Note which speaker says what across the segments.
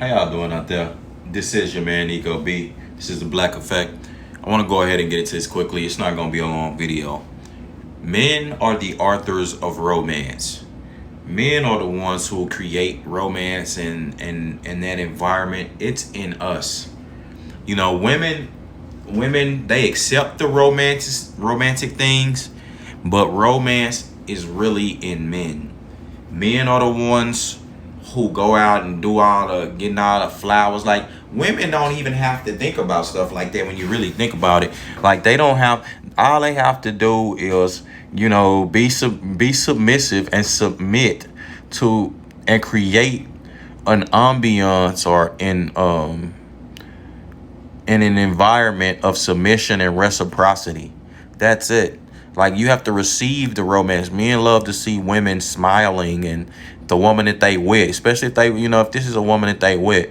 Speaker 1: How y'all doing out there? This is your man Nico B. This is the Black Effect. I want to go ahead and get into this quickly. It's not going to be a long video. Men are the authors of romance. Men are the ones who create romance and that environment. It's in us. You know, women they accept the romantic things, but romance is really in men. Men are the ones who go out and do all the getting all the flowers. Like, women don't even have to think about stuff like that when you really think about it. Like, they don't have, all they have to do is, be submissive and submit to and create an ambiance or in an environment of submission and reciprocity. That's it. Like, you have to receive the romance. Men love to see women smiling and the woman that they with, especially if if this is a woman that they with,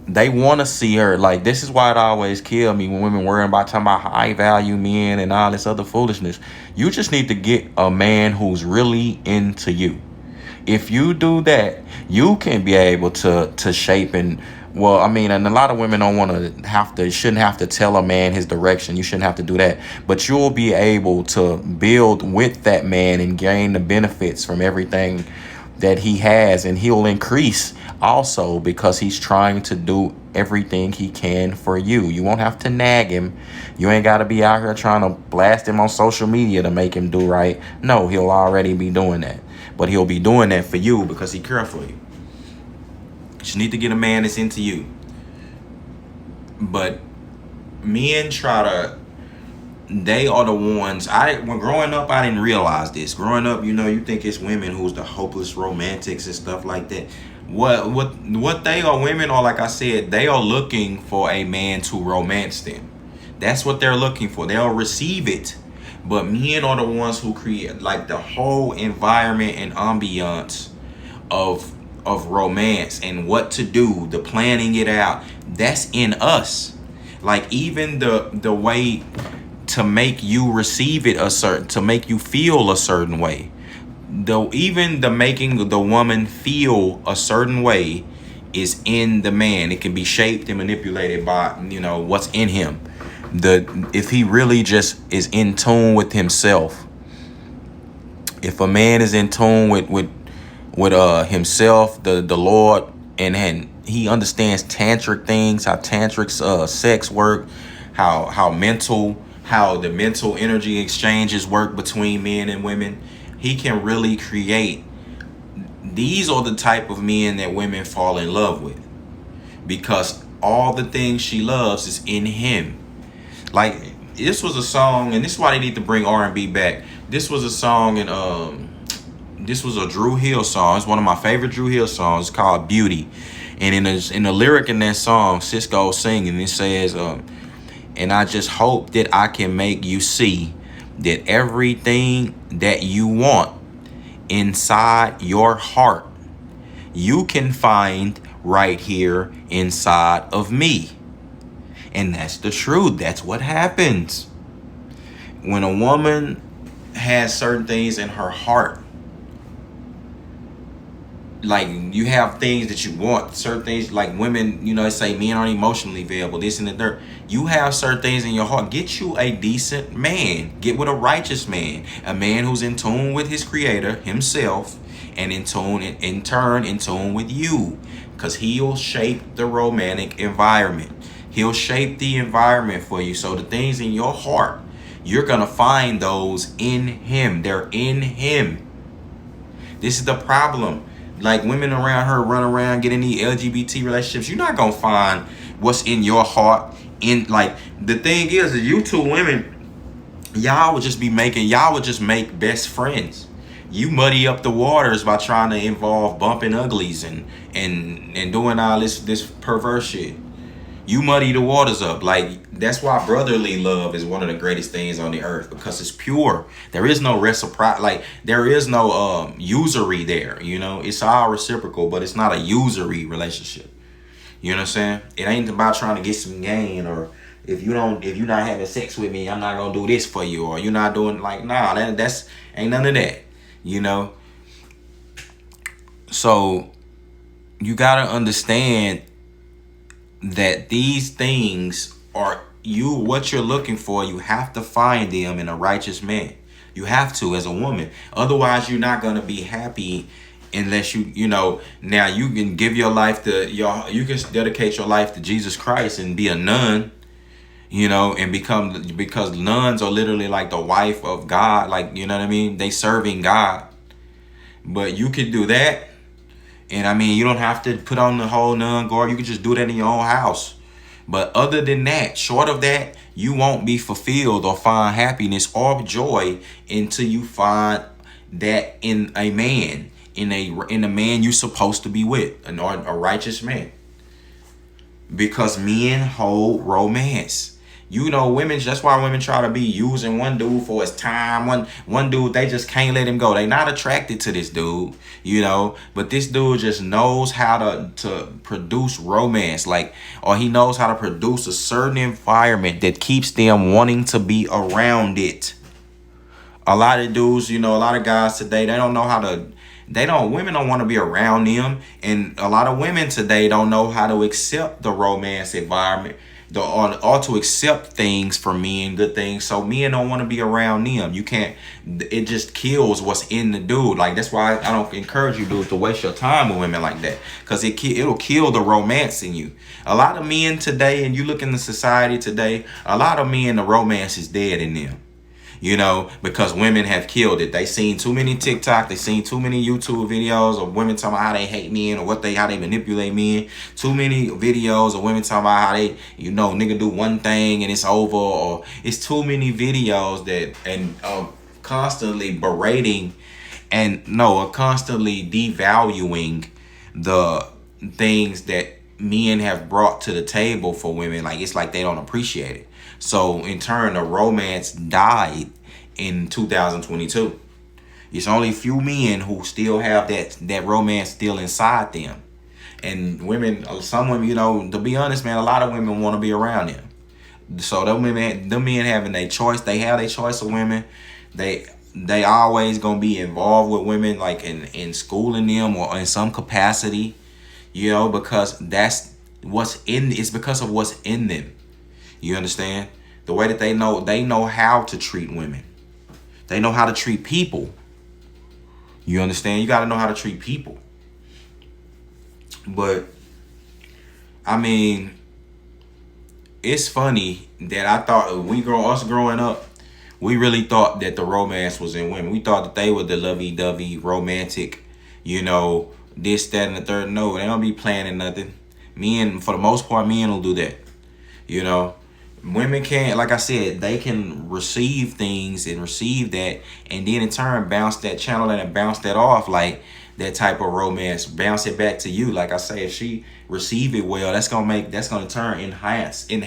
Speaker 1: they want to see her. Like, this is why it always kills me when women worrying about talking about high value men and all this other foolishness. You just need to get a man who's really into you. If you do that, you can be able to shape and, well, I mean, and a lot of women don't want shouldn't have to tell a man his direction. You shouldn't have to do that. But you'll be able to build with that man and gain the benefits from everything that he has. And he'll increase also because he's trying to do everything he can for you. You won't have to nag him. You ain't got to be out here trying to blast him on social media to make him do right. No, he'll already be doing that. But he'll be doing that for you because he cares for you. You need to get a man that's into you. But men they are the ones. When growing up, I didn't realize this. Growing up, you think it's women who's the hopeless romantics and stuff like that. What they are, women are, like I said, they are looking for a man to romance them. That's what they're looking for. They'll receive it. But men are the ones who create, like, the whole environment and ambiance of romance and what to do, the planning it out. That's in us. Like, even the way to make you receive it to make you feel a certain way. Even the making the woman feel a certain way is in the man. It can be shaped and manipulated by, what's in him. If he really just is in tune with himself. If a man is in tune with himself, the Lord, and he understands tantric things, how tantric sex work, how the mental energy exchanges work between men and women, he can really create. These are the type of men that women fall in love with, because all the things she loves is in him. Like, this was a song, and this is why they need to bring R&B back. This was a song, and this was a Drew Hill song. It's one of my favorite Drew Hill songs. It's called Beauty. And in the lyric in that song, Cisco's singing, it says, and I just hope that I can make you see that everything that you want inside your heart, you can find right here inside of me. And that's the truth. That's what happens. When a woman has certain things in her heart, like, you have things that you want, certain things, like women, they say men aren't emotionally available, this and that. You have certain things in your heart. Get you a decent man. Get with a righteous man, a man who's in tune with his creator, himself, and in turn in tune with you, because he'll shape the romantic environment. He'll shape the environment for you. So the things in your heart, you're going to find those in him. They're in him. This is the problem. Like, women around her run around getting these LGBT relationships. You're not going to find what's in your heart. Like, the thing is you two women, y'all would just make best friends. You muddy up the waters by trying to involve bumping uglies and doing all this perverse shit. You muddy the waters up. Like, that's why brotherly love is one of the greatest things on the earth, because it's pure. There is no there is no usury there. It's all reciprocal, but it's not a usury relationship. You know what I'm saying? It ain't about trying to get some gain, or if you're not having sex with me, I'm not gonna do this for you, or you're not doing, like, nah, that's ain't none of that. So you gotta understand that these things are what you're looking for. You have to find them in a righteous man. You have to, as a woman. Otherwise, you're not gonna be happy unless now you can give your life to you can dedicate your life to Jesus Christ and be a nun, and because nuns are literally like the wife of God, like, you know what I mean? They serving God. But you could do that. And I mean, you don't have to put on the whole nun garb. You can just do that in your own house. But other than that, short of that, you won't be fulfilled or find happiness or joy until you find that in a man, in a man you're supposed to be with, a righteous man. Because men hold romance. Women, that's why women try to be using one dude for his time. One dude, they just can't let him go. They not attracted to this dude, but this dude just knows how to produce romance, or he knows how to produce a certain environment that keeps them wanting to be around it. A lot of dudes, a lot of guys today, women don't want to be around them. And a lot of women today don't know how to accept the romance environment, or to accept things from men, good things. So men don't want to be around them. You can't, it just kills what's in the dude. Like, that's why I don't encourage you dudes to waste your time with women like that, because it'll kill the romance in you. A lot of men today, and you look in the society today, a lot of men, the romance is dead in them. Because women have killed it. They seen too many TikTok, they seen too many YouTube videos of women talking about how they hate men, or how they manipulate men. Too many videos of women talking about how they, nigga do one thing and it's over, or it's too many videos constantly berating constantly devaluing the things that men have brought to the table for women. Like, it's like they don't appreciate it. So in turn, the romance died in 2022. It's only a few men who still have that romance still inside them. And some women, to be honest, man, a lot of women want to be around them. So them men having their choice, they have their choice of women. They always gonna be involved with women, like in schooling them or in some capacity, because it's because of what's in them. You understand? The way that they know how to treat women. They know how to treat people. You understand? You got to know how to treat people. But, I mean, it's funny that I thought us growing up, we really thought that the romance was in women. We thought that they were the lovey-dovey, romantic, this, that, and the third. No, they don't be planning nothing. Men, for the most part, men will do that. Women can't, like I said, they can receive things and receive that, and then in turn bounce that, channel that, and bounce that off, like that type of romance, bounce it back to you. Like I say, if she receive it well, that's gonna turn enhance and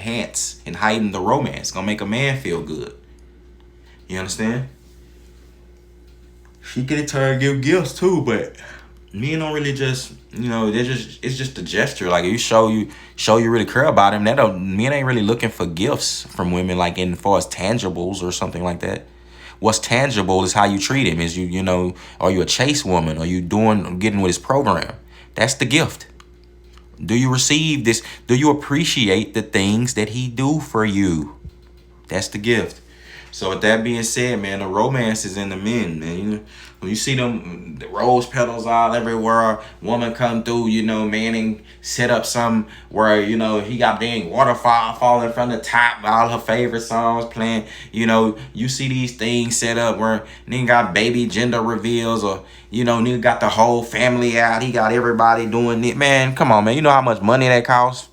Speaker 1: heighten the romance. It's gonna make a man feel good. You understand? She can in turn give gifts too, but men don't really just, it's just a gesture. Like, if you show you really care about him, men ain't really looking for gifts from women, like in far as tangibles or something like that. What's tangible is how you treat him. Is are you a chase woman? Are you getting with his program? That's the gift. Do you receive this? Do you appreciate the things that he do for you? That's the gift. So with that being said, man, the romance is in the men, man. When you see them, the rose petals all everywhere, woman come through, man, and set up some where, he got dang waterfall falling from the top, all her favorite songs playing. You see these things set up where nigga got baby gender reveals, or, nigga got the whole family out. He got everybody doing it. Man, come on, man. You know how much money that costs?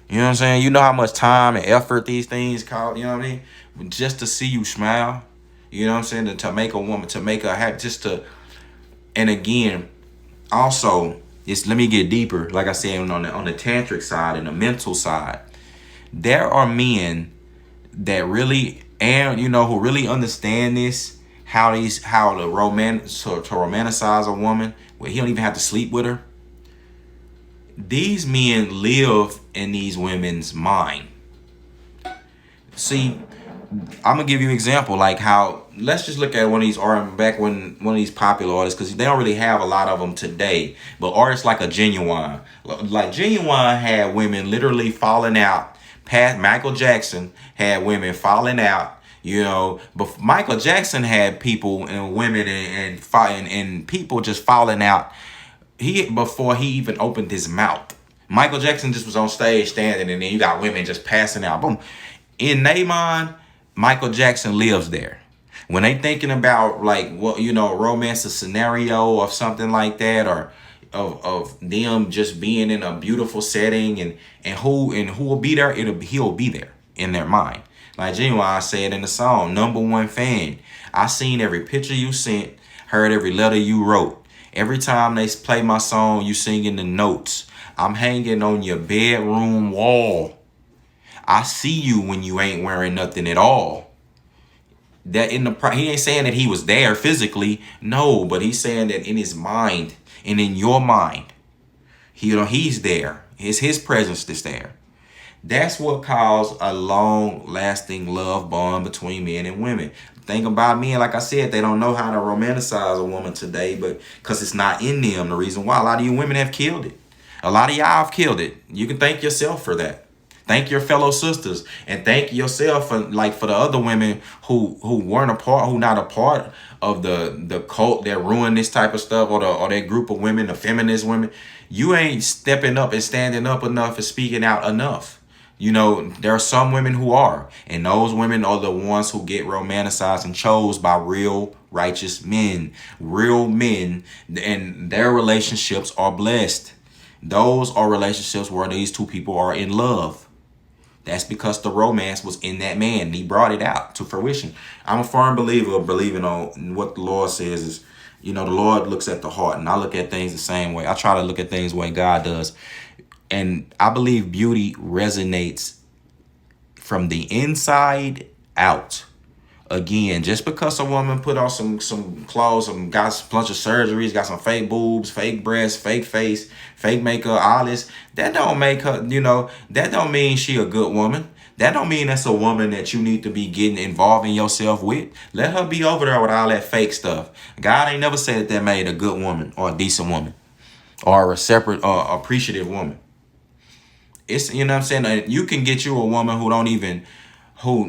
Speaker 1: You know what I'm saying? You know how much time and effort these things cost, you know what I mean? Just to see you smile, you know what I'm saying? To make a woman, to make her happy, and again, also, let me get deeper. Like I said, on the tantric side and the mental side, there are men that really, and who really understand this, to romanticize a woman where he don't even have to sleep with her. These men live in these women's mind. See, I'm gonna give you an example, like how, let's just look at one of these back when one of these popular artists, because they don't really have a lot of them today. But artists like a Genuine, like Genuine had women literally falling out. Pat Michael Jackson had women falling out. You know, but Michael Jackson had people and women and people just falling out. Before he even opened his mouth. Michael Jackson just was on stage standing, and then you got women just passing out. Boom. In their mind, Michael Jackson lives there. When they thinking about like what romance, a scenario or something like that, or of them just being in a beautiful setting, and who will be there, he'll be there in their mind. Like Genuine said in the song, #1 fan. I seen every picture you sent, heard every letter you wrote. Every time they play my song, you singing the notes. I'm hanging on your bedroom wall. I see you when you ain't wearing nothing at all. That he ain't saying that he was there physically, no, but he's saying that in his mind and in your mind, he's there. It's his presence that's there. That's what caused a long-lasting love bond between men and women. The thing about men, like I said, they don't know how to romanticize a woman today, but because it's not in them. The reason why a lot of you women have killed it. A lot of y'all have killed it. You can thank yourself for that. Thank your fellow sisters, and thank yourself for the other women who weren't a part, who not a part of the cult that ruined this type of stuff, or that group of women, the feminist women. You ain't stepping up and standing up enough and speaking out enough. There are some women who are, and those women are the ones who get romanticized and chose by real righteous men, real men, and their relationships are blessed. Those are relationships where these two people are in love. That's because the romance was in that man. He brought it out to fruition. I'm a firm believer of believing on what the Lord says is, the Lord looks at the heart, and I look at things the same way. I try to look at things the way God does. And I believe beauty resonates from the inside out. Again, just because a woman put on some clothes, got a bunch of surgeries, got some fake boobs, fake breasts, fake face, fake makeup, all this, that don't make her, that don't mean she a good woman. That don't mean that's a woman that you need to be getting involving yourself with. Let her be over there with all that fake stuff. God ain't never said that made a good woman or a decent woman or a separate or appreciative woman. It's, what I'm saying, you can get you a woman who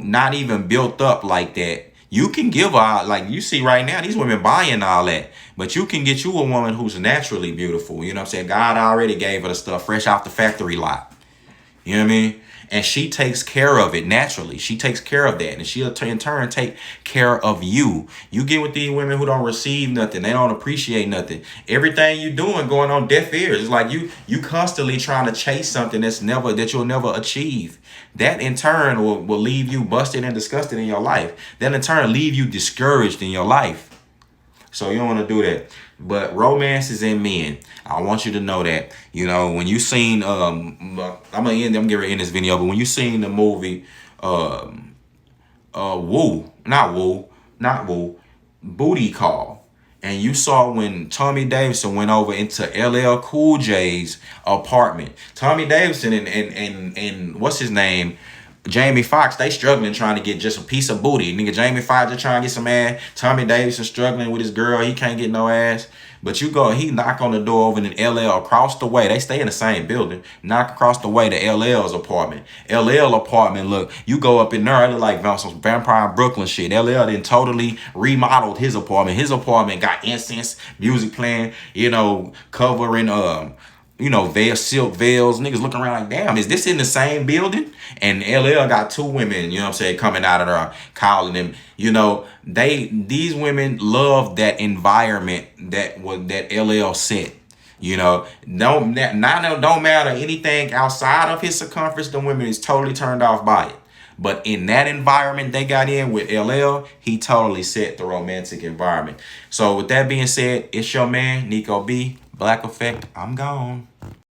Speaker 1: not even built up like that. You can give her, like you see right now, these women buying all that. But you can get you a woman who's naturally beautiful. You know what I'm saying? God already gave her the stuff fresh off the factory lot. You know what I mean? And she takes care of it naturally. She takes care of that. And she'll in turn take care of you. You get with these women who don't receive nothing. They don't appreciate nothing. Everything you doing going on deaf ears. It's like you constantly trying to chase something that you'll never achieve. That in turn will leave you busted and disgusted in your life. That in turn leave you discouraged in your life. So you don't want to do that. But romance is in men. I want you to know that. When you seen I'm getting ready to end this video, but when you seen the movie Booty Call, and you saw when Tommy Davidson went over into LL Cool J's apartment. Tommy Davidson and what's his name? Jamie Foxx, they struggling trying to get just a piece of booty. Nigga, Jamie Foxx just trying to get some ass. Tommy Davidson struggling with his girl. He can't get no ass. But he knock on the door over in LL across the way. They stay in the same building. Knock across the way to LL's apartment. LL apartment, look, you go up in there, it look like some Vampire Brooklyn shit. LL then totally remodeled his apartment. His apartment got incense, music playing, covering silk veils. Niggas looking around like, damn, is this in the same building? And LL got two women, coming out of there, calling them. These women love that environment that LL set. Don't matter anything outside of his circumference, the women is totally turned off by it. But in that environment they got in with LL, he totally set the romantic environment. So with that being said, it's your man, Nico B, Blackeffect. I'm gone.